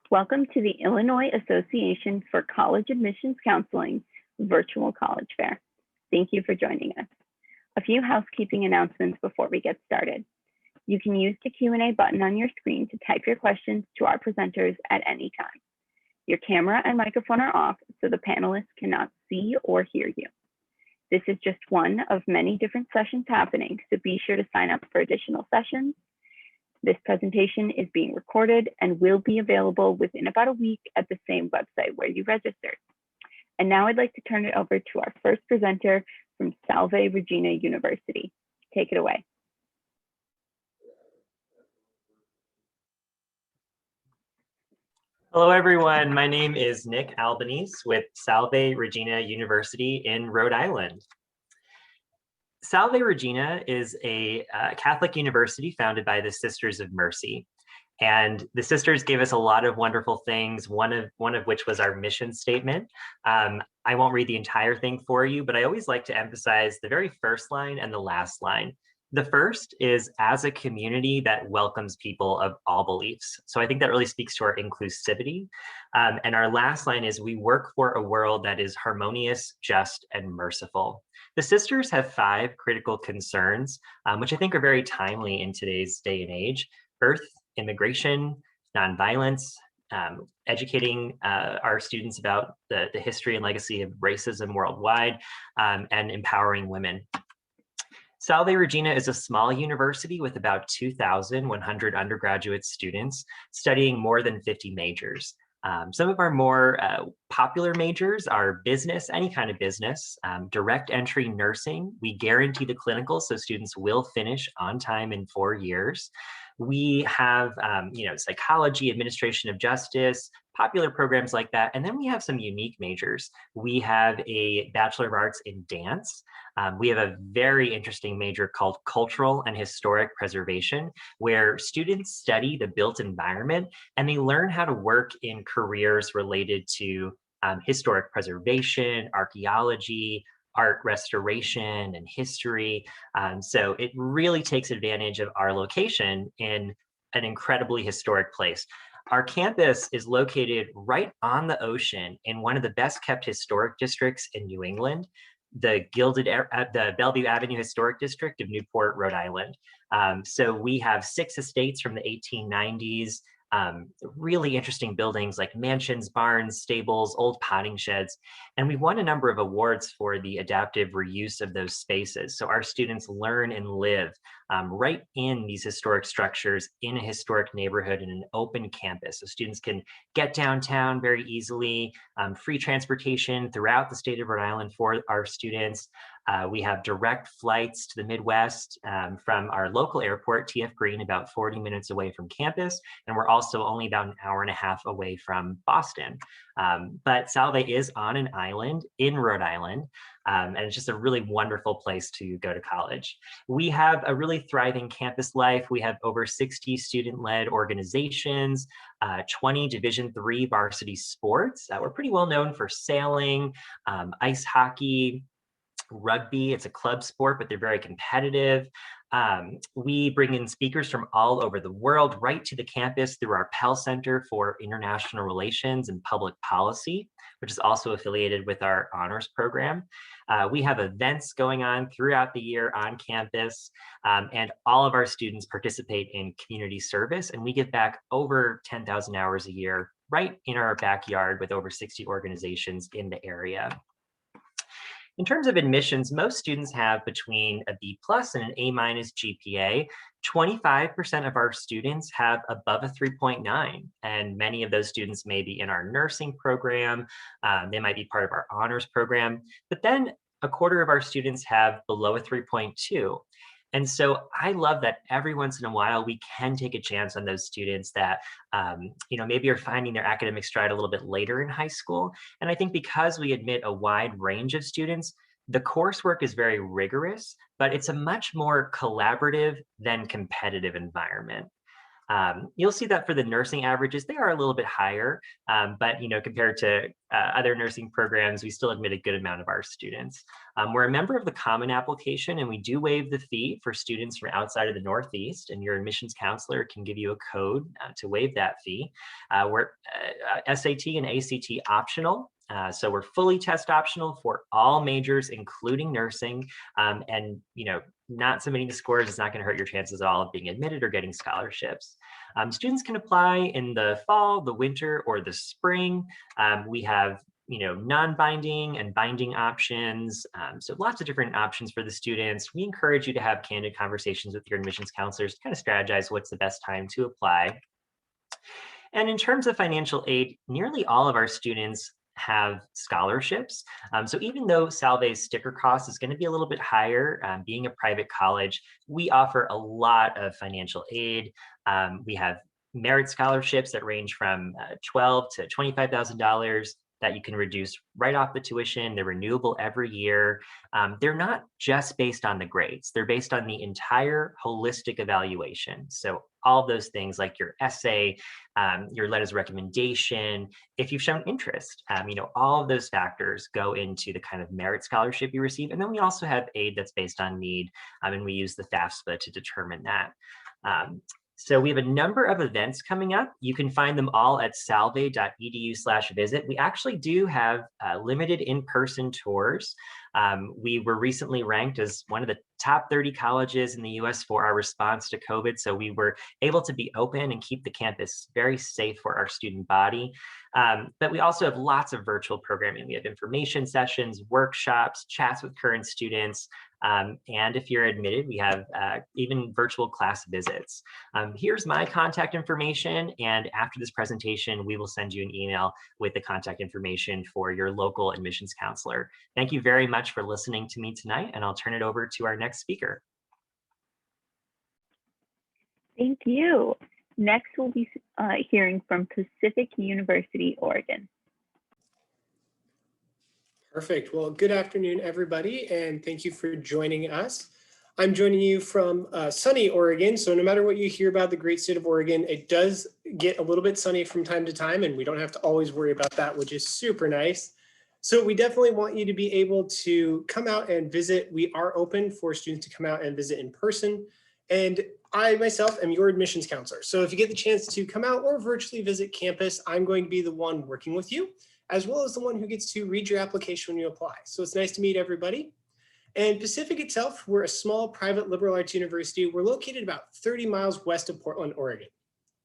Welcome to the Illinois Association for College Admissions Counseling Virtual College Fair. Thank you for joining us. A few housekeeping announcements before we get started. You can use the Q&A button on your screen to type your questions to our presenters at any time. Your camera and microphone are off, so the panelists cannot see or hear you. This is just one of many different sessions happening, so be sure to sign up for additional sessions. This presentation is being recorded and will be available within about a week at the same website where you registered. And now I'd like to turn it over to our first presenter from Salve, Regina University. Take it away. Hello, everyone. My name is Nick Albanese with Salve Regina University in Rhode Island. Salve Regina is a Catholic university founded by the Sisters of Mercy. And the sisters gave us a lot of wonderful things, one of which was our mission statement. I won't read the entire thing for you, but I always like to emphasize the very first line and the last line. The first is as a community that welcomes people of all beliefs. So I think that really speaks to our inclusivity. And our last line is we work for a world that is harmonious, just, and merciful. The sisters have 5 critical concerns, which I think are very timely in today's day and age: birth, immigration, nonviolence, educating our students about the history and legacy of racism worldwide, and empowering women. Salve Regina is a small university with about 2,100 undergraduate students studying more than 50 majors. Some of our more popular majors are business, any kind of business, direct entry nursing. We guarantee the clinical, so students will finish on time in 4 years. We have, psychology, administration of justice, popular programs like that. And then we have some unique majors. We have a Bachelor of Arts in dance. We have a very interesting major called Cultural and Historic Preservation, where students study the built environment and they learn how to work in careers related to historic preservation, archaeology, art restoration, and history. So it really takes advantage of our location in an incredibly historic place. Our campus is located right on the ocean in one of the best kept historic districts in New England, the Bellevue Avenue Historic District of Newport, Rhode Island. So we have 6 estates from the 1890s, really interesting buildings like mansions, barns, stables, old potting sheds. And we won a number of awards for the adaptive reuse of those spaces. So our students learn and live right in these historic structures in a historic neighborhood in an open campus. So students can get downtown very easily, free transportation throughout the state of Rhode Island for our students. We have direct flights to the Midwest from our local airport, TF Green, about 40 minutes away from campus. And we're also only about an hour and a half away from Boston. But Salve is on an island in Rhode Island. And it's just a really wonderful place to go to college. We have a really thriving campus life. We have over 60 student-led organizations, 20 Division III varsity sports. We're pretty well known for sailing, ice hockey, rugby. It's a club sport, but they're very competitive. We bring in speakers from all over the world right to the campus through our Pell Center for International Relations and Public Policy, which is also affiliated with our honors program. We have events going on throughout the year on campus, and all of our students participate in community service, and we give back over 10,000 hours a year right in our backyard with over 60 organizations in the area. In terms of admissions, most students have between a B+ and an A- GPA. 25% of our students have above a 3.9, and many of those students may be in our nursing program. They might be part of our honors program, but then a quarter of our students have below a 3.2. And so I love that every once in a while we can take a chance on those students that maybe are finding their academic stride a little bit later in high school. And I think because we admit a wide range of students, the coursework is very rigorous, but it's a much more collaborative than competitive environment. You'll see that for the nursing averages, they are a little bit higher, but compared to other nursing programs, we still admit a good amount of our students. We're a member of the Common Application, and we do waive the fee for students from outside of the Northeast, and your admissions counselor can give you a code to waive that fee. We're SAT and ACT optional. So we're fully test optional for all majors, including nursing, and not submitting the scores is not going to hurt your chances at all of being admitted or getting scholarships. Students can apply in the fall, the winter, or the spring. We have non-binding and binding options. So lots of different options for the students. We encourage you to have candid conversations with your admissions counselors to kind of strategize what's the best time to apply. And in terms of financial aid, nearly all of our students have scholarships. So even though Salve's sticker cost is going to be a little bit higher, being a private college, we offer a lot of financial aid. We have merit scholarships that range from $12,000 to $25,000 that you can reduce right off the tuition. They're renewable every year. They're not just based on the grades. They're based on the entire holistic evaluation. So all of those things like your essay, your letters of recommendation, if you've shown interest, all of those factors go into the kind of merit scholarship you receive. And then we also have aid that's based on need, and we use the FAFSA to determine that. So we have a number of events coming up. You can find them all at salve.edu/visit. We actually do have limited in-person tours. We were recently ranked as one of the top 30 colleges in the US for our response to COVID. So we were able to be open and keep the campus very safe for our student body. But we also have lots of virtual programming. We have information sessions, workshops, chats with current students. And if you're admitted, we have even virtual class visits. Here's my contact information. And after this presentation, we will send you an email with the contact information for your local admissions counselor. Thank you very much for listening to me tonight, and I'll turn it over to our next speaker. Thank you. Next, we'll be hearing from Pacific University, Oregon. Perfect. Well, good afternoon, everybody, and thank you for joining us. I'm joining you from sunny Oregon. So no matter what you hear about the great state of Oregon, it does get a little bit sunny from time to time, and we don't have to always worry about that, which is super nice. So we definitely want you to be able to come out and visit. We are open for students to come out and visit in person. And I myself am your admissions counselor. So if you get the chance to come out or virtually visit campus, I'm going to be the one working with you, as well as the one who gets to read your application when you apply. So it's nice to meet everybody. And Pacific itself, we're a small private liberal arts university. We're located about 30 miles west of Portland, Oregon.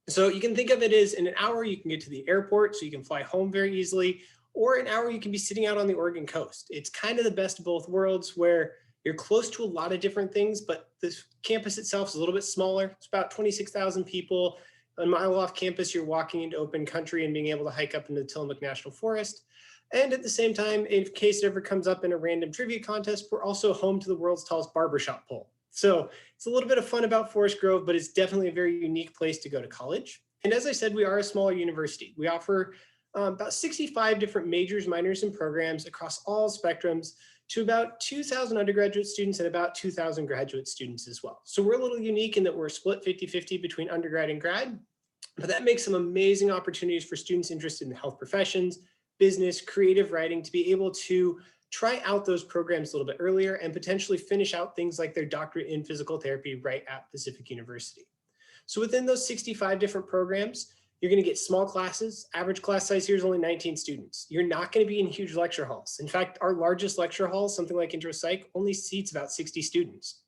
So you can think of it as in an hour, you can get to the airport, so you can fly home very easily, or an hour you can be sitting out on the Oregon coast. It's kind of the best of both worlds where you're close to a lot of different things, but this campus itself is a little bit smaller. It's about 26,000 people. A mile off campus, you're walking into open country and being able to hike up into the Tillamook National Forest. And at the same time, in case it ever comes up in a random trivia contest, we're also home to the world's tallest barbershop pole. So it's a little bit of fun about Forest Grove, but it's definitely a very unique place to go to college. And as I said, we are a smaller university. We offer about 65 different majors, minors, and programs across all spectrums to about 2,000 undergraduate students and about 2,000 graduate students as well. So we're a little unique in that we're split 50-50 between undergrad and grad, but that makes some amazing opportunities for students interested in the health professions, business, creative writing, to be able to try out those programs a little bit earlier and potentially finish out things like their doctorate in physical therapy right at Pacific University. So within those 65 different programs, you're going to get small classes. Average class size here is only 19 students. You're not going to be in huge lecture halls. In fact, our largest lecture hall, something like intro psych, only seats about 60 students.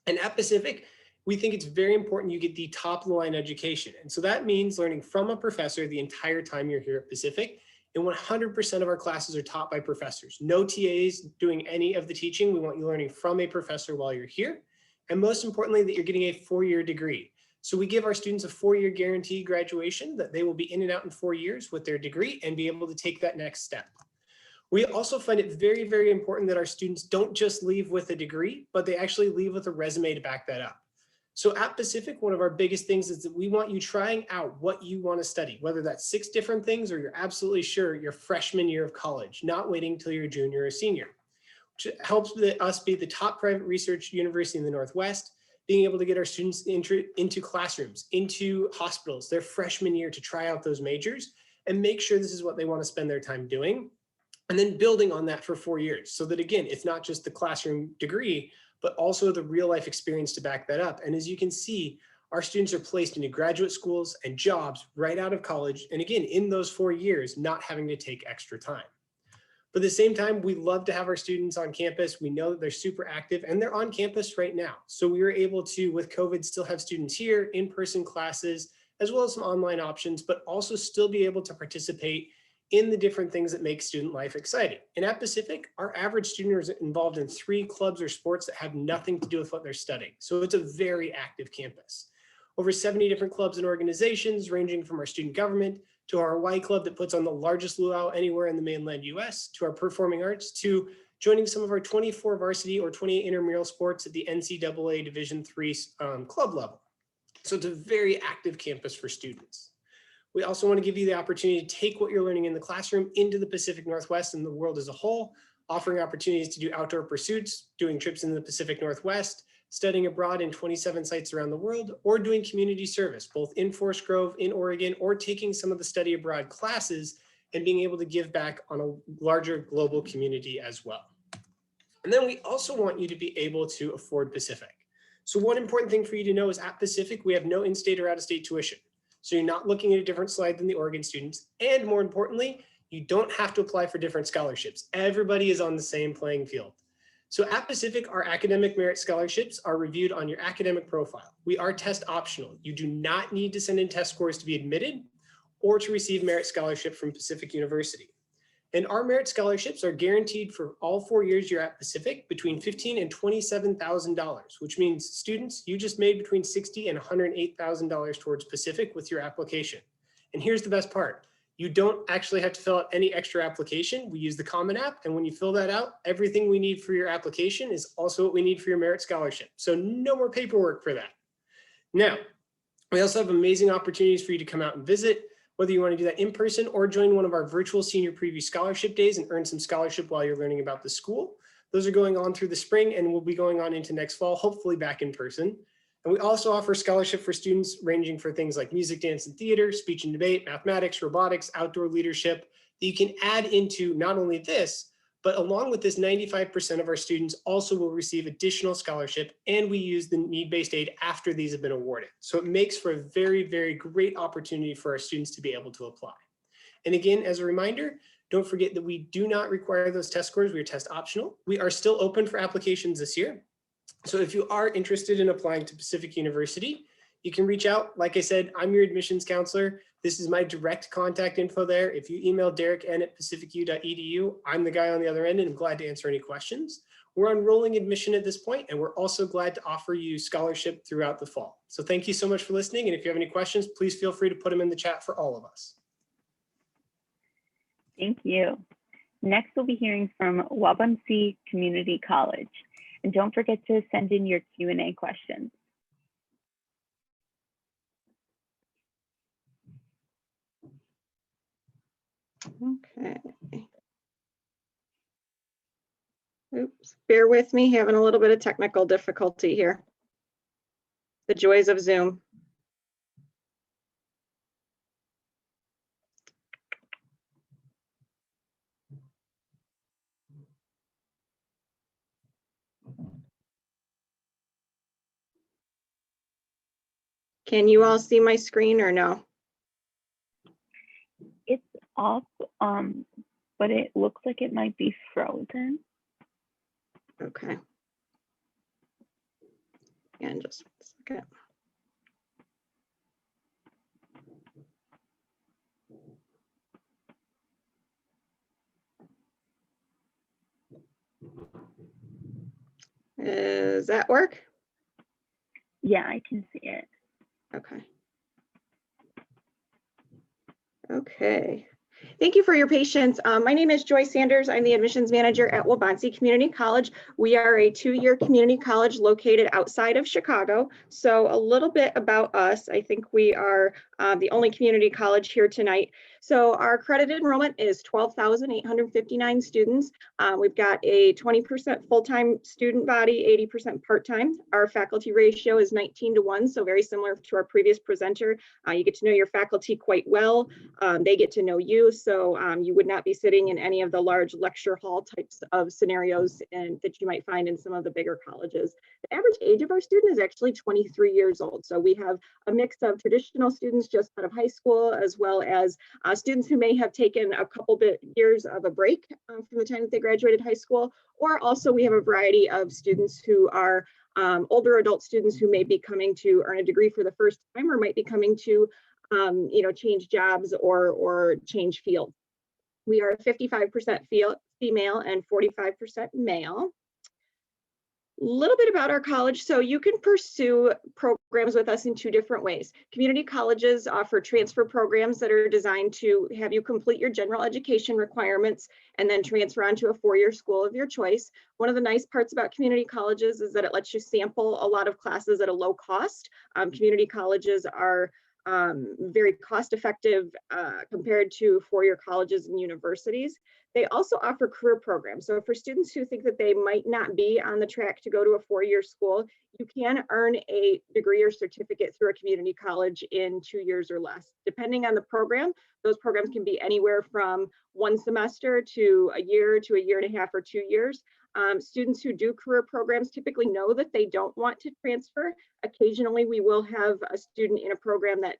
And at Pacific, we think it's very important you get the top of the line education. And so that means learning from a professor the entire time you're here at Pacific. And 100% of our classes are taught by professors. No TAs doing any of the teaching. We want you learning from a professor while you're here. And most importantly, that you're getting a 4-year degree. So we give our students a 4-year guarantee graduation, that they will be in and out in 4 years with their degree and be able to take that next step. We also find it very, very important that our students don't just leave with a degree, but they actually leave with a resume to back that up. So at Pacific, one of our biggest things is that we want you trying out what you want to study, whether that's 6 different things or you're absolutely sure your freshman year of college, not waiting till you're a junior or senior, which helps us be the top private research university in the Northwest. being able to get our students into classrooms, into hospitals, their freshman year to try out those majors and make sure this is what they want to spend their time doing. And then building on that for 4 years so that, again, it's not just the classroom degree, but also the real life experience to back that up. And as you can see, our students are placed into graduate schools and jobs right out of college. And again, in those 4 years, not having to take extra time. But at the same time, we love to have our students on campus. We know that they're super active and they're on campus right now. So we were able to, with COVID, still have students here, in-person classes, as well as some online options, but also still be able to participate in the different things that make student life exciting. And at Pacific, our average student is involved in 3 clubs or sports that have nothing to do with what they're studying. So it's a very active campus. Over 70 different clubs and organizations, ranging from our student government to our Hawaii club that puts on the largest luau anywhere in the mainland US, to our performing arts, to joining some of our 24 varsity or 28 intramural sports at the NCAA Division III club level. So it's a very active campus for students. We also want to give you the opportunity to take what you're learning in the classroom into the Pacific Northwest and the world as a whole, offering opportunities to do outdoor pursuits, doing trips in the Pacific Northwest, studying abroad in 27 sites around the world, or doing community service, both in Forest Grove, in Oregon, or taking some of the study abroad classes and being able to give back on a larger global community as well. And then we also want you to be able to afford Pacific. So one important thing for you to know is at Pacific, we have no in-state or out-of-state tuition. So you're not looking at a different slide than the Oregon students. And more importantly, you don't have to apply for different scholarships. Everybody is on the same playing field. So at Pacific, our academic merit scholarships are reviewed on your academic profile. We are test optional. You do not need to send in test scores to be admitted or to receive merit scholarship from Pacific University. And our merit scholarships are guaranteed for all 4 years you're at Pacific between $15,000 and $27,000, which means students, you just made between $60,000 and $108,000 towards Pacific with your application. And here's the best part. You don't actually have to fill out any extra application. We use the Common App, and when you fill that out, everything we need for your application is also what we need for your merit scholarship. So no more paperwork for that. Now, we also have amazing opportunities for you to come out and visit, whether you want to do that in person or join one of our virtual senior preview scholarship days and earn some scholarship while you're learning about the school. Those are going on through the spring and will be going on into next fall, hopefully back in person. And we also offer scholarship for students ranging for things like music, dance, and theater, speech and debate, mathematics, robotics, outdoor leadership, that you can add into not only this, but along with this, 95% of our students also will receive additional scholarship, and we use the need-based aid after these have been awarded. So it makes for a very, very great opportunity for our students to be able to apply. And again, as a reminder, don't forget that we do not require those test scores. We are test optional. We are still open for applications this year. So if you are interested in applying to Pacific University, you can reach out. Like I said, I'm your admissions counselor. This is my direct contact info there. If you email derek@pacificu.edu, I'm the guy on the other end and I'm glad to answer any questions. We're on rolling admission at this point, and we're also glad to offer you scholarship throughout the fall. So thank you so much for listening. And if you have any questions, please feel free to put them in the chat for all of us. Thank you. Next, we'll be hearing from Waubonsee Community College. And don't forget to send in your Q&A questions. Okay. Oops, bear with me, having a little bit of technical difficulty here. The joys of Zoom. Can you all see my screen or no? It's up, but it looks like it might be frozen. Okay. And just a second. Does that work? Yeah, I can see it. Okay. Okay. Thank you for your patience. My name is Joy Sanders. I'm the admissions manager at Waubonsee Community College. We are a 2-year community college located outside of Chicago. So a little bit about us. I think we are the only community college here tonight. So our accredited enrollment is 12,859 students. We've got a 20% full-time student body, 80% part-time. Our faculty ratio is 19:1, so very similar to our previous presenter. You get to know your faculty quite well. They get to know you, so you would not be sitting in any of the large lecture hall types of scenarios that you might find in some of the bigger colleges. The average age of our student is actually 23 years old. So we have a mix of traditional students just out of high school, as well as students who may have taken a couple years of a break from the time that they graduated high school, or also we have a variety of students who are older adult students who may be coming to earn a degree for the first time, or might be coming to change jobs or change fields. We are 55% female and 45% male. Little bit about our college. So you can pursue programs with us in 2 different ways. Community colleges offer transfer programs that are designed to have you complete your general education requirements and then transfer onto a 4-year school of your choice. One of the nice parts about community colleges is that it lets you sample a lot of classes at a low cost. Community colleges are very cost effective compared to 4-year colleges and universities. They also offer career programs. So for students who think that they might not be on the track to go to a 4-year school, you can earn a degree or certificate through a community college in 2 years or less. Depending on the program, those programs can be anywhere from 1 semester to a year and a half or 2 years. Students who do career programs typically know that they don't want to transfer. Occasionally, we will have a student in a program that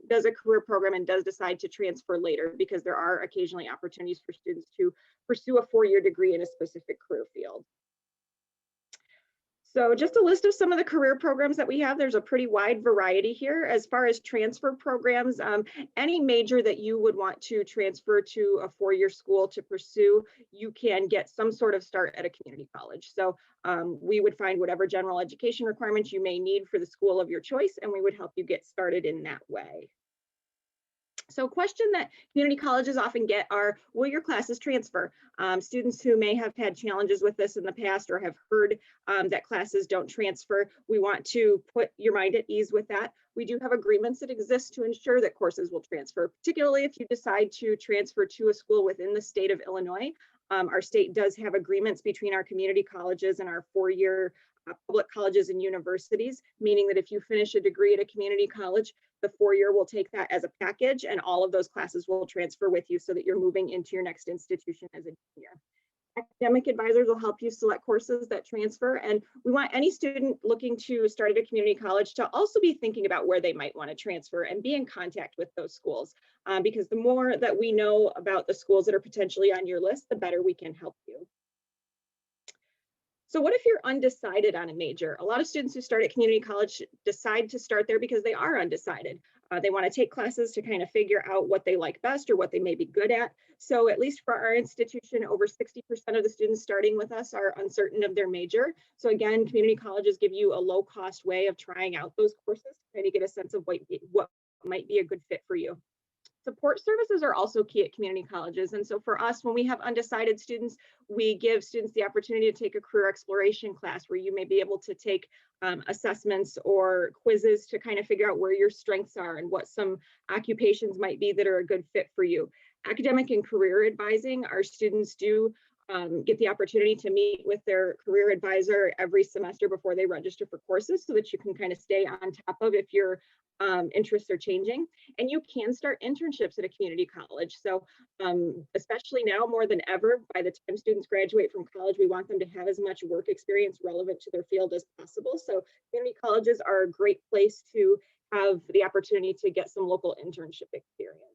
does a career program and does decide to transfer later, because there are occasionally opportunities for students to pursue a 4-year degree in a specific career field. So just a list of some of the career programs that we have. There's a pretty wide variety here. As far as transfer programs, any major that you would want to transfer to a 4-year school to pursue, you can get some sort of start at a community college. So we would find whatever general education requirements you may need for the school of your choice, and we would help you get started in that way. So a question that community colleges often get are, will your classes transfer? Students who may have had challenges with this in the past or have heard that classes don't transfer, we want to put your mind at ease with that. We do have agreements that exist to ensure that courses will transfer, particularly if you decide to transfer to a school within the state of Illinois. Our state does have agreements between our community colleges and our 4-year public colleges and universities, meaning that if you finish a degree at a community college, the 4-year will take that as a package, and all of those classes will transfer with you so that you're moving into your next institution as a junior. Academic advisors will help you select courses that transfer, and we want any student looking to start at a community college to also be thinking about where they might want to transfer and be in contact with those schools, because the more that we know about the schools that are potentially on your list, the better we can help you. So what if you're undecided on a major? A lot of students who start at community college decide to start there because they are undecided. They want to take classes to kind of figure out what they like best or what they may be good at. So at least for our institution, over 60% of the students starting with us are uncertain of their major. So again, community colleges give you a low cost way of trying out those courses to kind of get a sense of what might be a good fit for you. Support services are also key at community colleges. And so for us, when we have undecided students, we give students the opportunity to take a career exploration class where you may be able to take assessments or quizzes to kind of figure out where your strengths are and what some occupations might be that are a good fit for you. Academic and career advising, our students do get the opportunity to meet with their career advisor every semester before they register for courses, so that you can kind of stay on top of if your interests are changing. And you can start internships at a community college. So especially now more than ever, by the time students graduate from college, we want them to have as much work experience relevant to their field as possible. So community colleges are a great place to have the opportunity to get some local internship experience.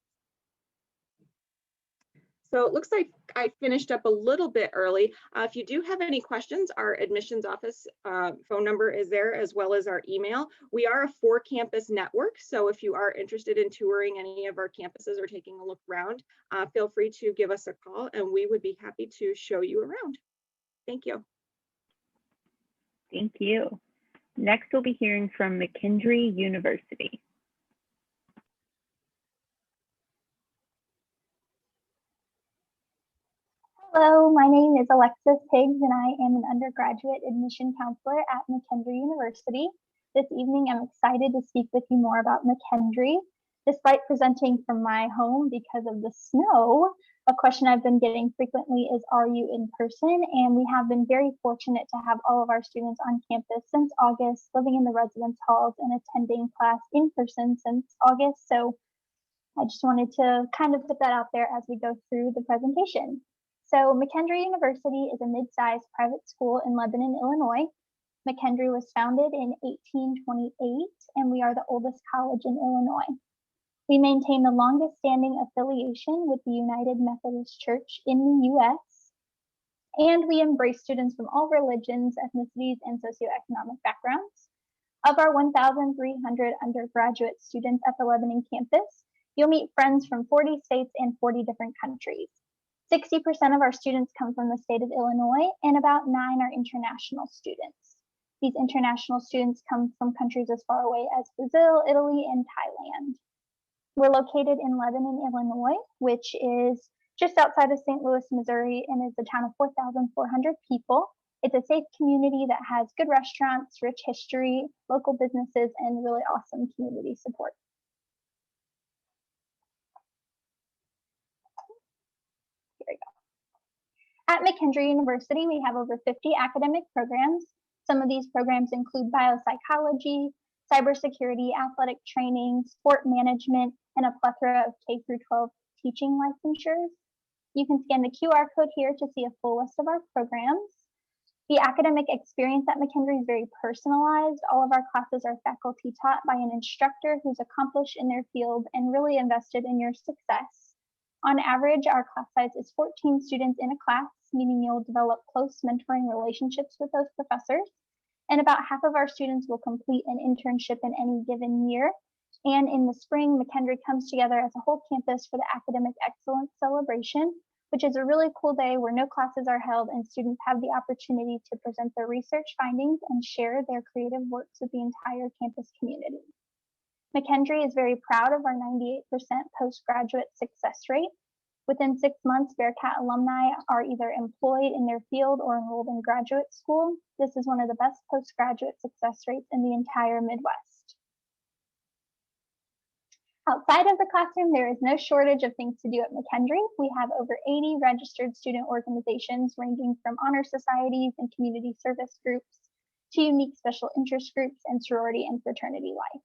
So it looks like I finished up a little bit early. If you do have any questions, our admissions office phone number is there, as well as our email. We are a 4-campus network, so if you are interested in touring any of our campuses or taking a look around, feel free to give us a call and we would be happy to show you around. Thank you. Thank you. Next, we'll be hearing from McKendree University. Hello, my name is Alexis Higgs, and I am an undergraduate admission counselor at McKendree University. This evening, I'm excited to speak with you more about McKendree. Despite presenting from my home because of the snow, a question I've been getting frequently is, are you in person? And we have been very fortunate to have all of our students on campus since August, living in the residence halls and attending class in person since August. So I just wanted to kind of put that out there as we go through the presentation. So McKendree University is a mid-sized private school in Lebanon, Illinois. McKendree was founded in 1828, and we are the oldest college in Illinois. We maintain the longest standing affiliation with the United Methodist Church in the US, and we embrace students from all religions, ethnicities, and socioeconomic backgrounds. Of our 1,300 undergraduate students at the Lebanon campus, you'll meet friends from 40 states and 40 different countries. 60% of our students come from the state of Illinois, and about 9 are international students. These international students come from countries as far away as Brazil, Italy, and Thailand. We're located in Lebanon, Illinois, which is just outside of St. Louis, Missouri, and is a town of 4,400 people. It's a safe community that has good restaurants, rich history, local businesses, and really awesome community support. Here we go. At McKendree University, we have over 50 academic programs. Some of these programs include biopsychology, cybersecurity, athletic training, sport management, and a plethora of K-12 teaching licensures. You can scan the QR code here to see a full list of our programs. The academic experience at McKendree is very personalized. All of our classes are faculty taught by an instructor who's accomplished in their field and really invested in your success. On average, our class size is 14 students in a class, meaning you'll develop close mentoring relationships with those professors. And about half of our students will complete an internship in any given year. And in the spring, McKendree comes together as a whole campus for the Academic Excellence Celebration, which is a really cool day where no classes are held and students have the opportunity to present their research findings and share their creative works with the entire campus community. McKendree is very proud of our 98% postgraduate success rate. Within 6 months, Bearcat alumni are either employed in their field or enrolled in graduate school. This is one of the best postgraduate success rates in the entire Midwest. Outside of the classroom, there is no shortage of things to do at McKendree. We have over 80 registered student organizations ranging from honor societies and community service groups to unique special interest groups and sorority and fraternity life.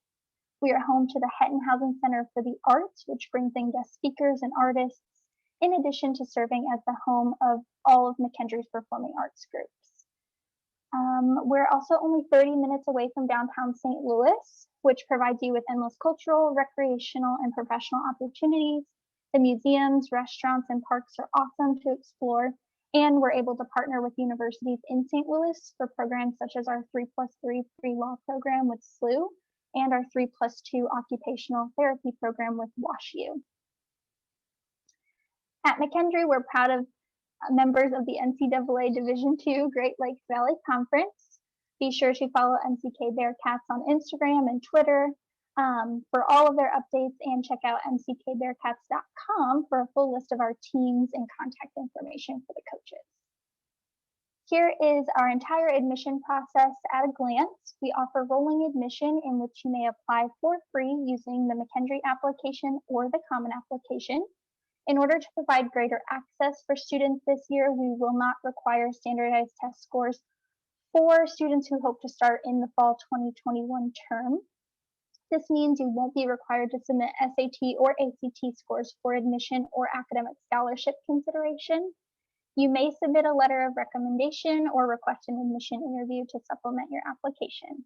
We are home to the Hetton Housing Center for the Arts, which brings in guest speakers and artists, in addition to serving as the home of all of McKendree's performing arts groups. We're also only 30 minutes away from downtown St. Louis, which provides you with endless cultural, recreational, and professional opportunities. The museums, restaurants, and parks are awesome to explore, and we're able to partner with universities in St. Louis for programs such as our 3+3 pre-law program with SLU and our 3+2 occupational therapy program with WashU. At McKendree, we're proud of members of the NCAA Division II Great Lakes Valley Conference. Be sure to follow MCK Bearcats on Instagram and Twitter for all of their updates, and check out mckbearcats.com for a full list of our teams and contact information for the coaches. Here is our entire admission process at a glance. We offer rolling admission in which you may apply for free using the McKendree application or the Common application. In order to provide greater access for students this year, we will not require standardized test scores for students who hope to start in the fall 2021 term. This means you won't be required to submit SAT or ACT scores for admission or academic scholarship consideration. You may submit a letter of recommendation or request an admission interview to supplement your application.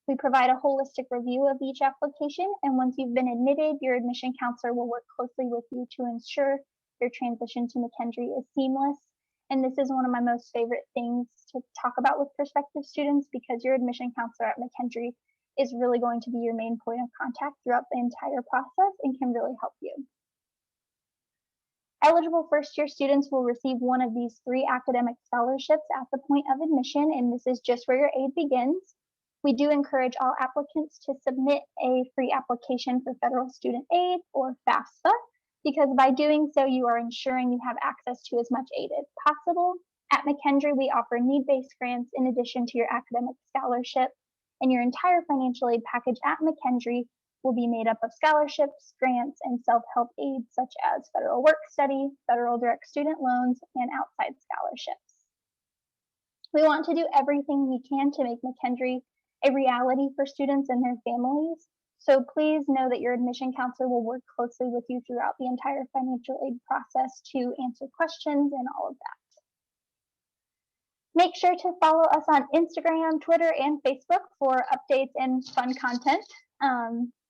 We provide a holistic review of each application, and once you've been admitted, your admission counselor will work closely with you to ensure your transition to McKendree is seamless. And this is one of my most favorite things to talk about with prospective students, because your admission counselor at McKendree is really going to be your main point of contact throughout the entire process and can really help you. Eligible first-year students will receive one of these 3 academic scholarships at the point of admission, and this is just where your aid begins. We do encourage all applicants to submit a free application for federal student aid, or FAFSA, because by doing so, you are ensuring you have access to as much aid as possible. At McKendree, we offer need-based grants in addition to your academic scholarship, and your entire financial aid package at McKendree will be made up of scholarships, grants, and self-help aids such as federal work study, federal direct student loans, and outside scholarships. We want to do everything we can to make McKendree a reality for students and their families. So please know that your admission counselor will work closely with you throughout the entire financial aid process to answer questions and all of that. Make sure to follow us on Instagram, Twitter, and Facebook for updates and fun content.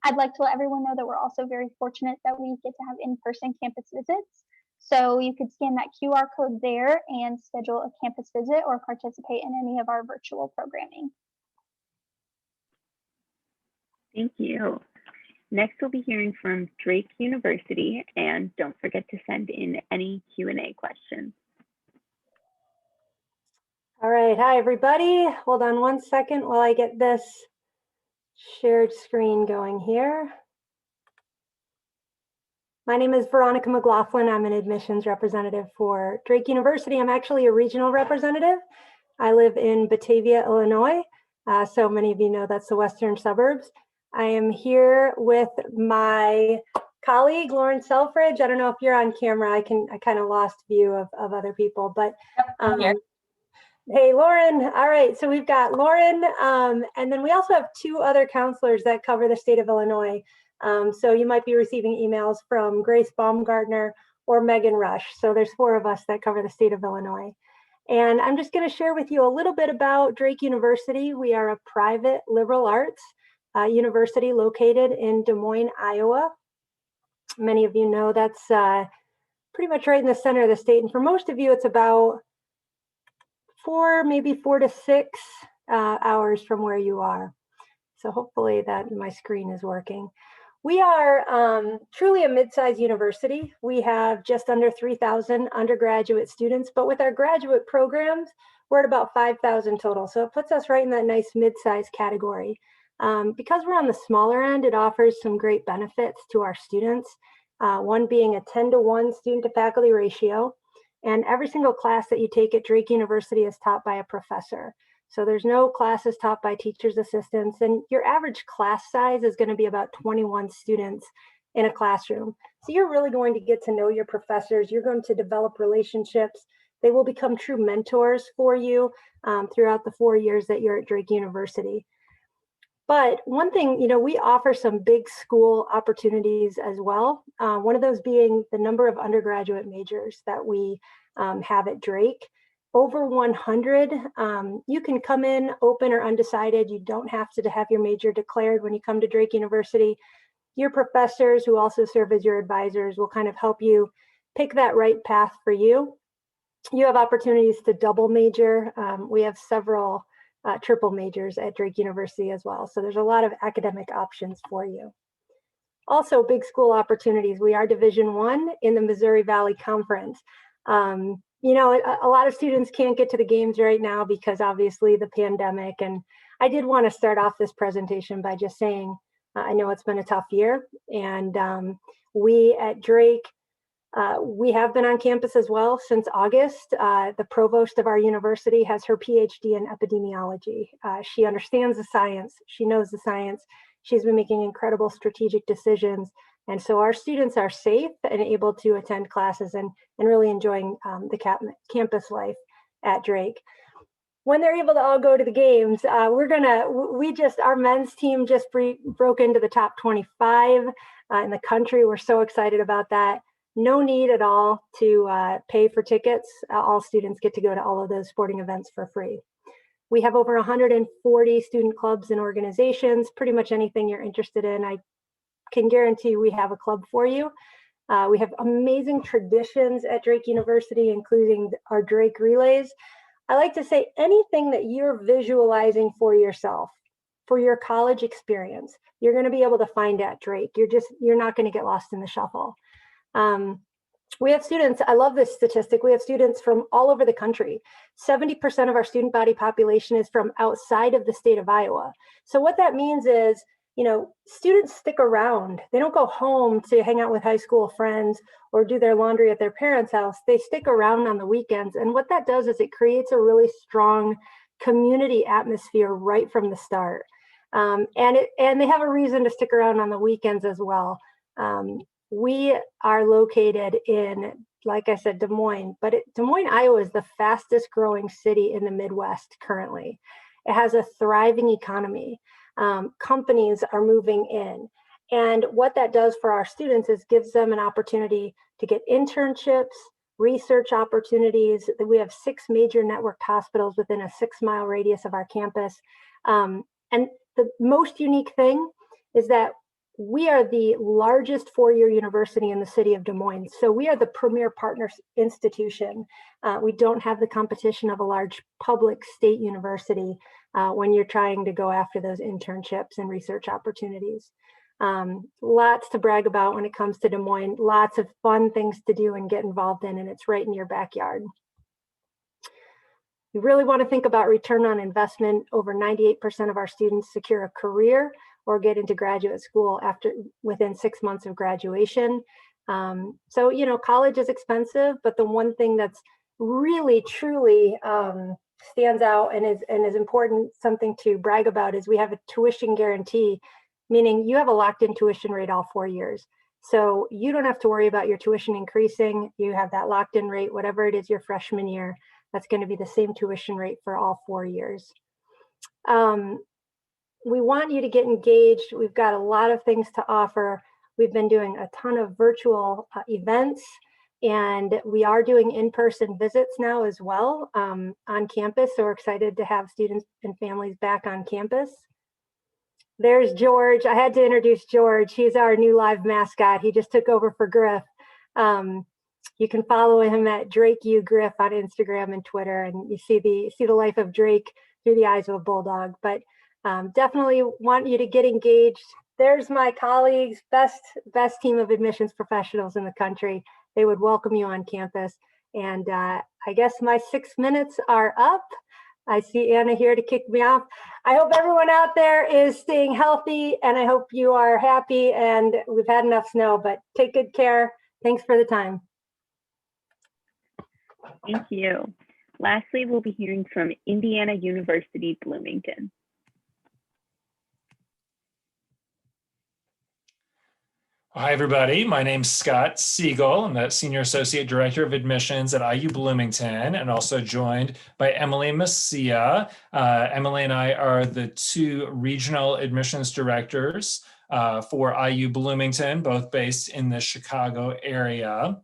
I'd like to let everyone know that we're also very fortunate that we get to have in-person campus visits. So you could scan that QR code there and schedule a campus visit or participate in any of our virtual programming. Thank you. Next, we'll be hearing from Drake University, and don't forget to send in any Q&A questions. All right, hi everybody. Hold on one second while I get this shared screen going here. My name is Veronica McLaughlin. I'm an admissions representative for Drake University. I'm actually a regional representative. I live in Batavia, Illinois. So many of you know that's the western suburbs. I am here with my colleague, Lauren Selfridge. I don't know if you're on camera. I kind of lost view of other people, but hey, Lauren. All right, so we've got Lauren, and then we also have two other counselors that cover the state of Illinois. So you might be receiving emails from Grace Baumgartner or Megan Rush. So there's four of us that cover the state of Illinois. And I'm just going to share with you a little bit about Drake University. We are a private liberal arts university located in Des Moines, Iowa. Many of you know that's pretty much right in the center of the state. And for most of you, it's about maybe 4 to 6 hours from where you are. So hopefully that my screen is working. We are truly a mid-sized university. We have just under 3,000 undergraduate students, but with our graduate programs, we're at about 5,000 total. So it puts us right in that nice mid-sized category. Because we're on the smaller end, it offers some great benefits to our students. One being a 10-to-1 student to faculty ratio. And every single class that you take at Drake University is taught by a professor. So there's no classes taught by teachers' assistants, and your average class size is going to be about 21 students in a classroom. So you're really going to get to know your professors. You're going to develop relationships. They will become true mentors for you throughout the 4 years that you're at Drake University. But one thing, we offer some big school opportunities as well. One of those being the number of undergraduate majors that we have at Drake. Over 100. You can come in open or undecided. You don't have to have your major declared when you come to Drake University. Your professors, who also serve as your advisors, will kind of help you pick that right path for you. You have opportunities to double major. We have several triple majors at Drake University as well. So there's a lot of academic options for you. Also, big school opportunities. We are Division I in the Missouri Valley Conference. A lot of students can't get to the games right now because obviously the pandemic. And I did want to start off this presentation by just saying, I know it's been a tough year. And we at Drake, we have been on campus as well since August. The provost of our university has her PhD in epidemiology. She understands the science. She knows the science. She's been making incredible strategic decisions. And so our students are safe and able to attend classes and really enjoying the campus life at Drake. When they're able to all go to the games, our men's team just broke into the top 25 in the country. We're so excited about that. No need at all to pay for tickets. All students get to go to all of those sporting events for free. We have over 140 student clubs and organizations, pretty much anything you're interested in. I can guarantee we have a club for you. We have amazing traditions at Drake University, including our Drake Relays. I like to say anything that you're visualizing for yourself, for your college experience, you're going to be able to find at Drake. You're not going to get lost in the shuffle. We have students, I love this statistic, we have students from all over the country. 70% of our student body population is from outside of the state of Iowa. So what that means is students stick around. They don't go home to hang out with high school friends or do their laundry at their parents' house. They stick around on the weekends. And what that does is it creates a really strong community atmosphere right from the start. And they have a reason to stick around on the weekends as well. We are located in, like I said, Des Moines, but Des Moines, Iowa is the fastest growing city in the Midwest currently. It has a thriving economy. Companies are moving in. And what that does for our students is gives them an opportunity to get internships, research opportunities. We have 6 major networked hospitals within a 6-mile radius of our campus. And the most unique thing is that we are the largest 4-year university in the city of Des Moines. So we are the premier partner institution. We don't have the competition of a large public state university when you're trying to go after those internships and research opportunities. Lots to brag about when it comes to Des Moines, lots of fun things to do and get involved in, and it's right in your backyard. You really want to think about return on investment. Over 98% of our students secure a career or get into graduate school within 6 months of graduation. So, college is expensive, but the one thing that's really, truly stands out and is important, something to brag about, is we have a tuition guarantee, meaning you have a locked-in tuition rate all 4 years. So you don't have to worry about your tuition increasing. You have that locked-in rate, whatever it is your freshman year, that's going to be the same tuition rate for all 4 years. We want you to get engaged. We've got a lot of things to offer. We've been doing a ton of virtual events, and we are doing in-person visits now as well on campus. So we're excited to have students and families back on campus. There's George. I had to introduce George. He's our new live mascot. He just took over for Griff. You can follow him at Drake U Griff on Instagram and Twitter, and you see the life of Drake through the eyes of a bulldog. But definitely want you to get engaged. There's my colleagues, best team of admissions professionals in the country. They would welcome you on campus. And I guess my 6 minutes are up. I see Anna here to kick me off. I hope everyone out there is staying healthy, and I hope you are happy, and we've had enough snow, but take good care. Thanks for the time. Thank you. Lastly, we'll be hearing from Indiana University, Bloomington. Hi, everybody. My name's Scott Siegel. I'm the Senior Associate Director of Admissions at IU Bloomington, and also joined by Emily Messia. Emily and I are the 2 regional admissions directors for IU Bloomington, both based in the Chicago area.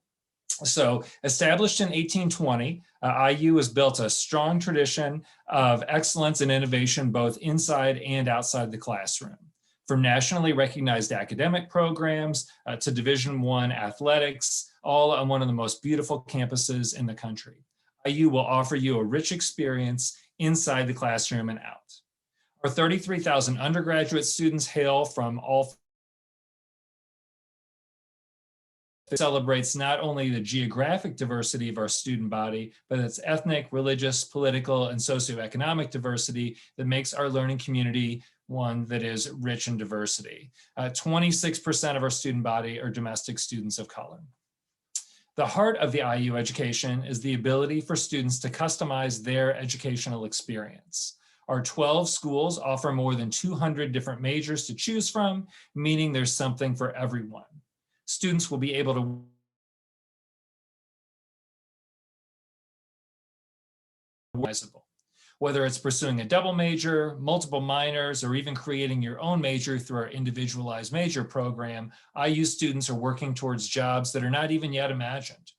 So established in 1820, IU has built a strong tradition of excellence and innovation both inside and outside the classroom. From nationally recognized academic programs to Division I athletics, all on one of the most beautiful campuses in the country. IU will offer you a rich experience inside the classroom and out. Our 33,000 undergraduate students hail from all. It celebrates not only the geographic diversity of our student body, but its ethnic, religious, political, and socioeconomic diversity that makes our learning community one that is rich in diversity. 26% of our student body are domestic students of color. The heart of the IU education is the ability for students to customize their educational experience. Our 12 schools offer more than 200 different majors to choose from, meaning there's something for everyone. Students will be able to whether it's pursuing a double major, multiple minors, or even creating your own major through our individualized major program. IU students are working towards jobs that are not even yet imagined.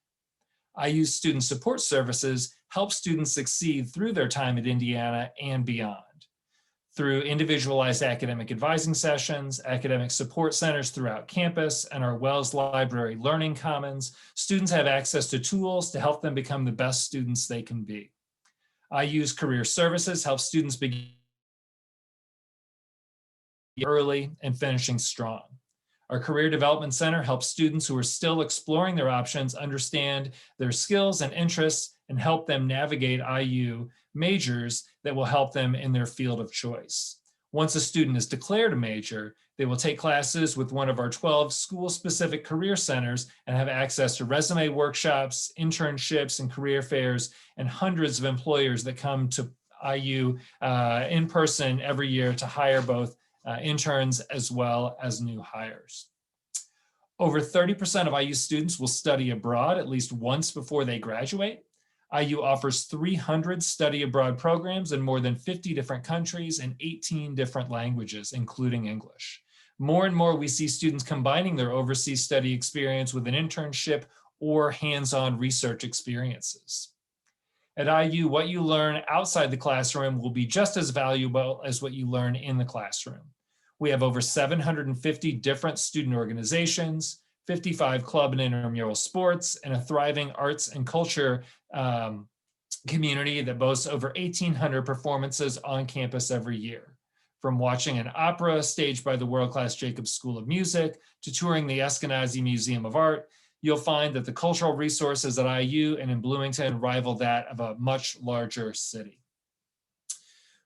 IU Student Support Services help students succeed through their time at Indiana and beyond. Through individualized academic advising sessions, academic support centers throughout campus, and our Wells Library Learning Commons, students have access to tools to help them become the best students they can be. IU's Career Services help students begin early and finishing strong. Our Career Development Center helps students who are still exploring their options understand their skills and interests and help them navigate IU majors that will help them in their field of choice. Once a student is declared a major, they will take classes with one of our 12 school-specific career centers and have access to resume workshops, internships, and career fairs, and hundreds of employers that come to IU in person every year to hire both interns as well as new hires. Over 30% of IU students will study abroad at least once before they graduate. IU offers 300 study abroad programs in more than 50 different countries and 18 different languages, including English. More and more, we see students combining their overseas study experience with an internship or hands-on research experiences. At IU, what you learn outside the classroom will be just as valuable as what you learn in the classroom. We have over 750 different student organizations, 55 club and intramural sports, and a thriving arts and culture community that boasts over 1,800 performances on campus every year. From watching an opera staged by the world-class Jacobs School of Music to touring the Eskenazi Museum of Art, you'll find that the cultural resources at IU and in Bloomington rival that of a much larger city.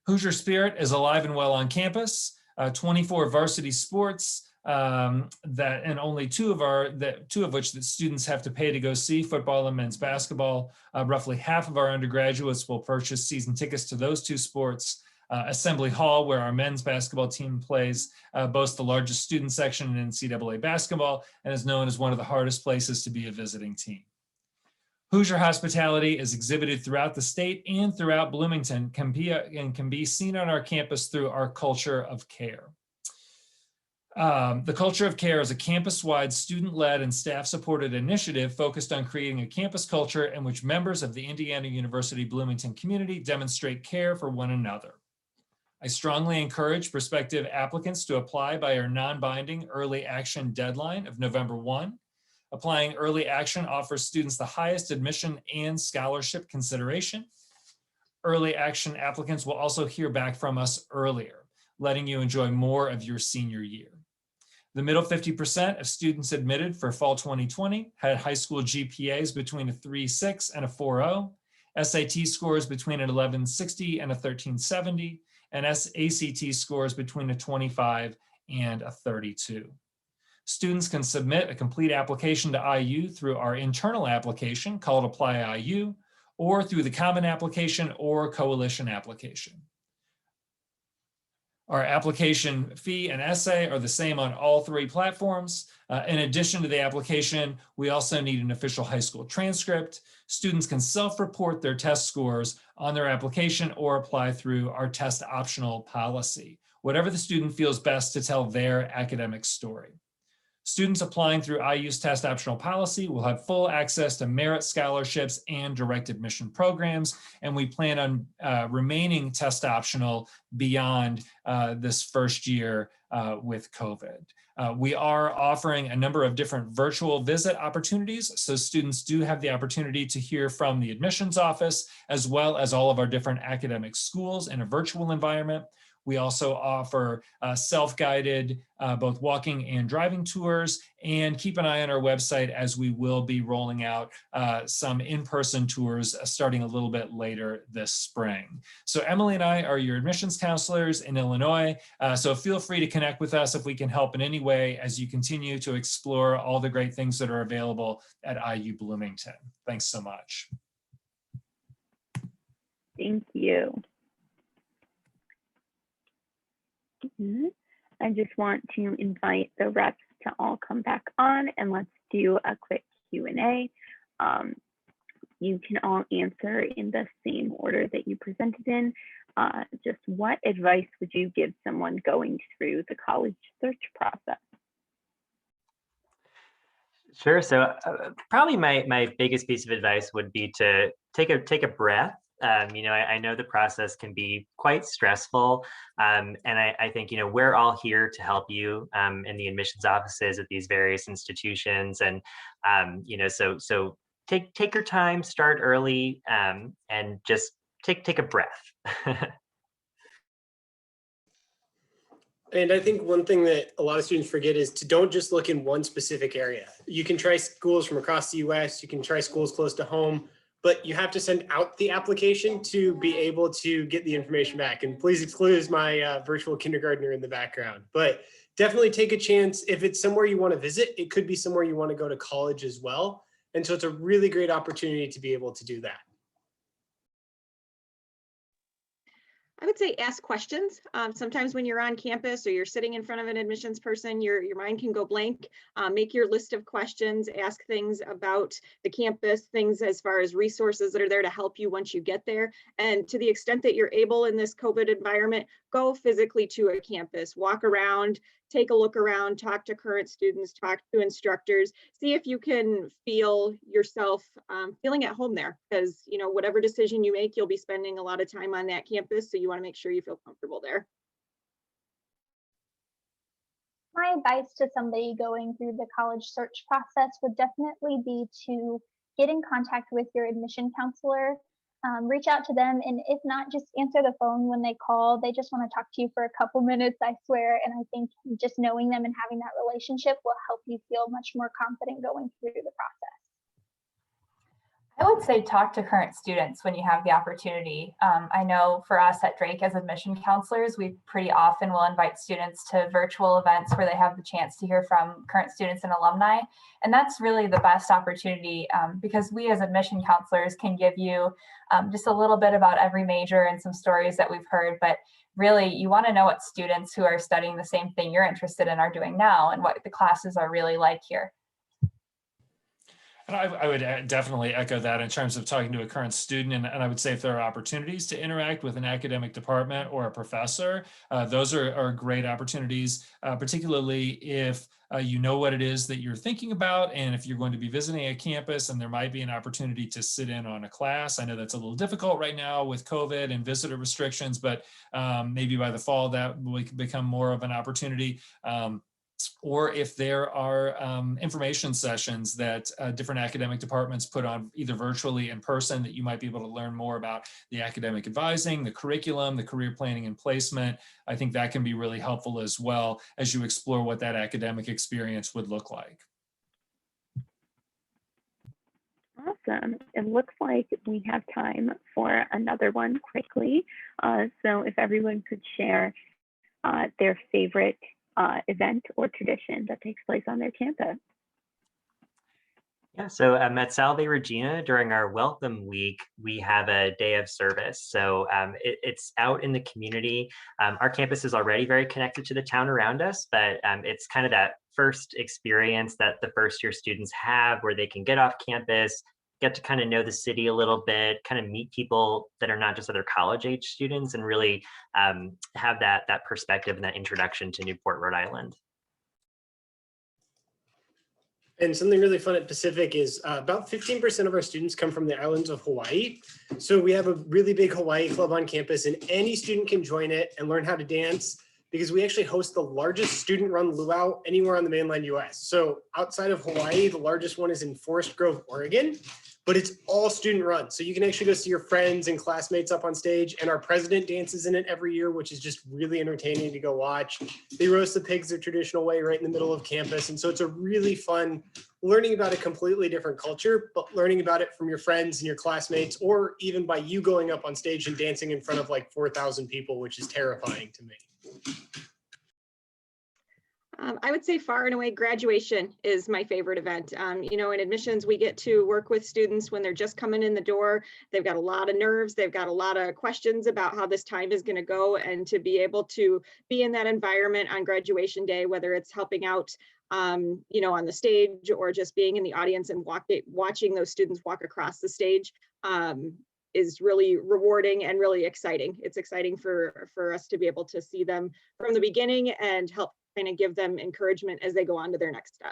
Hoosier Spirit is alive and well on campus. 24 varsity sports and only two of which the students have to pay to go see, football and men's basketball. Roughly half of our undergraduates will purchase season tickets to those two sports. Assembly Hall, where our men's basketball team plays, boasts the largest student section in NCAA basketball and is known as one of the hardest places to be a visiting team. Hoosier hospitality is exhibited throughout the state and throughout Bloomington and can be seen on our campus through our culture of care. The Culture of Care is a campus-wide student-led and staff-supported initiative focused on creating a campus culture in which members of the Indiana University Bloomington community demonstrate care for one another. I strongly encourage prospective applicants to apply by our non-binding early action deadline of November 1. Applying early action offers students the highest admission and scholarship consideration. Early action applicants will also hear back from us earlier, letting you enjoy more of your senior year. The middle 50% of students admitted for fall 2020 had high school GPAs between a 3.6 and a 4.0, SAT scores between an 1160 and a 1370, and ACT scores between a 25 and a 32. Students can submit a complete application to IU through our internal application called Apply IU, or through the Common Application or Coalition application. Our application fee and essay are the same on all three platforms. In addition to the application, we also need an official high school transcript. Students can self-report their test scores on their application or apply through our test optional policy, whatever the student feels best to tell their academic story. Students applying through IU's test optional policy will have full access to merit scholarships and direct admission programs, and we plan on remaining test optional beyond this first year with COVID. We are offering a number of different virtual visit opportunities, so students do have the opportunity to hear from the admissions office, as well as all of our different academic schools in a virtual environment. We also offer self-guided both walking and driving tours, and keep an eye on our website as we will be rolling out some in-person tours starting a little bit later this spring. So Emily and I are your admissions counselors in Illinois, so feel free to connect with us if we can help in any way as you continue to explore all the great things that are available at IU Bloomington. Thanks so much. Thank you. I just want to invite the reps to all come back on and let's do a quick Q&A. You can all answer in the same order that you presented in. Just what advice would you give someone going through the college search process? Sure. So probably my biggest piece of advice would be to take a breath. I know the process can be quite stressful, and I think we're all here to help you in the admissions offices at these various institutions, and so take your time, start early, and just take a breath. And I think one thing that a lot of students forget is to don't just look in one specific area. You can try schools from across the US, you can try schools close to home. but you have to send out the application to be able to get the information back. And please excuse my virtual kindergartner in the background, but definitely take a chance. If it's somewhere you want to visit, it could be somewhere you want to go to college as well. And so it's a really great opportunity to be able to do that. I would say ask questions. Sometimes when you're on campus or you're sitting in front of an admissions person, your mind can go blank. Make your list of questions, ask things about the campus, things as far as resources that are there to help you once you get there. And to the extent that you're able in this COVID environment, go physically to a campus, walk around, take a look around, talk to current students, talk to instructors, see if you can feel yourself feeling at home there, because whatever decision you make, you'll be spending a lot of time on that campus, so you want to make sure you feel comfortable there. My advice to somebody going through the college search process would definitely be to get in contact with your admission counselor. Reach out to them, and if not, just answer the phone when they call. They just want to talk to you for a couple minutes, I swear. And I think just knowing them and having that relationship will help you feel much more confident going through the process. I would say talk to current students when you have the opportunity. I know for us at Drake as admission counselors, we pretty often will invite students to virtual events where they have the chance to hear from current students and alumni. And that's really the best opportunity because we as admission counselors can give you just a little bit about every major and some stories that we've heard. But really, you want to know what students who are studying the same thing you're interested in are doing now and what the classes are really like here. And I would definitely echo that in terms of talking to a current student. And I would say if there are opportunities to interact with an academic department or a professor, those are great opportunities, particularly if you know what it is that you're thinking about. And if you're going to be visiting a campus and there might be an opportunity to sit in on a class. I know that's a little difficult right now with COVID and visitor restrictions, but maybe by the fall that will become more of an opportunity. Or if there are information sessions that different academic departments put on either virtually in person, that you might be able to learn more about the academic advising, the curriculum, the career planning and placement. I think that can be really helpful as well as you explore what that academic experience would look like. Awesome. It looks like we have time for another one quickly. So if everyone could share their favorite event or tradition that takes place on their campus. Yeah, so at Salve Regina, during our Welcome Week, we have a day of service. So it's out in the community. Our campus is already very connected to the town around us, but it's kind of that first experience that the first year students have where they can get off campus, get to kind of know the city a little bit, kind of meet people that are not just other college age students, and really have that perspective and that introduction to Newport, Rhode Island. And something really fun at Pacific is about 15% of our students come from the islands of Hawaii. So we have a really big Hawaii club on campus, and any student can join it and learn how to dance, because we actually host the largest student-run luau anywhere on the mainland US. So outside of Hawaii, the largest one is in Forest Grove, Oregon, but it's all student-run. So you can actually go see your friends and classmates up on stage, and our president dances in it every year, which is just really entertaining to go watch. They roast the pigs the traditional way right in the middle of campus. And so it's a really fun learning about a completely different culture, but learning about it from your friends and your classmates, or even by you going up on stage and dancing in front of like 4,000 people, which is terrifying to me. I would say far and away graduation is my favorite event. In admissions, we get to work with students when they're just coming in the door. They've got a lot of nerves. They've got a lot of questions about how this time is going to go, and to be able to be in that environment on graduation day, whether it's helping out on the stage or just being in the audience and watching those students walk across the stage is really rewarding and really exciting. It's exciting for us to be able to see them from the beginning and help kind of give them encouragement as they go on to their next step.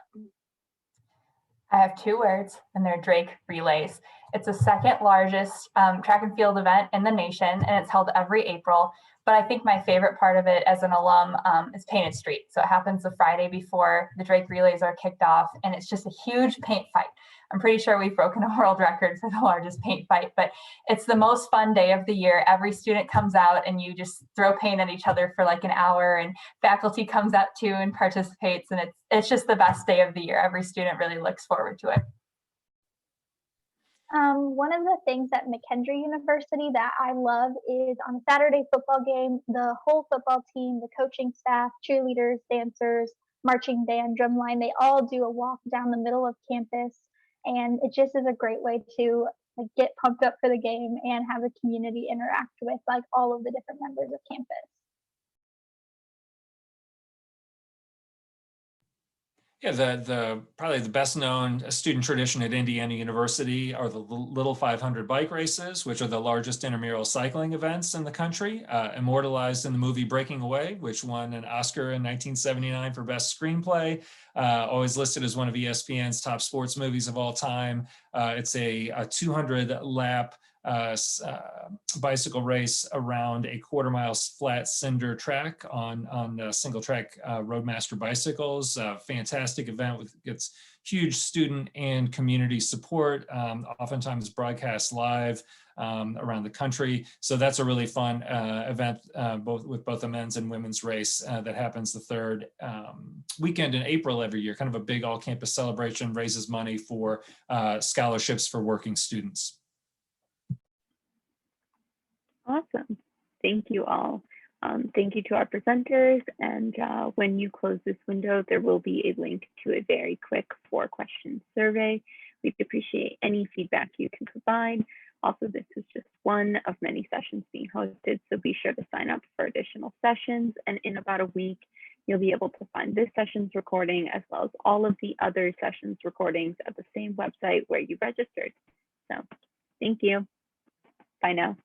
I have two words, and they're Drake Relays. It's the second largest track and field event in the nation, and it's held every April. But I think my favorite part of it as an alum is Painted Street. So it happens the Friday before the Drake Relays are kicked off, and it's just a huge paint fight. I'm pretty sure we've broken a world record for the largest paint fight, but it's the most fun day of the year. Every student comes out and you just throw paint at each other for like an hour, and faculty comes out too and participates, and it's just the best day of the year. Every student really looks forward to it. One of the things at McKendree University that I love is on a Saturday football game, the whole football team, the coaching staff, cheerleaders, dancers, marching band, drumline, they all do a walk down the middle of campus. And it just is a great way to like get pumped up for the game and have the community interact with like all of the different members of campus. Yeah, the probably the best known student tradition at Indiana University are the Little 500 bike races, which are the largest intramural cycling events in the country, immortalized in the movie Breaking Away, which won an Oscar in 1979 for Best Screenplay, always listed as one of ESPN's top sports movies of all time. It's a 200-lap bicycle race around a quarter-mile flat cinder track on single track Roadmaster bicycles. Fantastic event with gets huge student and community support, oftentimes broadcast live around the country. So that's a really fun event, with both the men's and women's race that happens the third weekend in April every year. Kind of a big all-campus celebration, raises money for scholarships for working students. Awesome. Thank you all. Thank you to our presenters. And when you close this window, there will be a link to a very quick 4-question survey. We'd appreciate any feedback you can provide. Also, this is just one of many sessions being hosted, so be sure to sign up for additional sessions. And in about a week, you'll be able to find this session's recording as well as all of the other sessions recordings at the same website where you registered. So thank you. Bye now.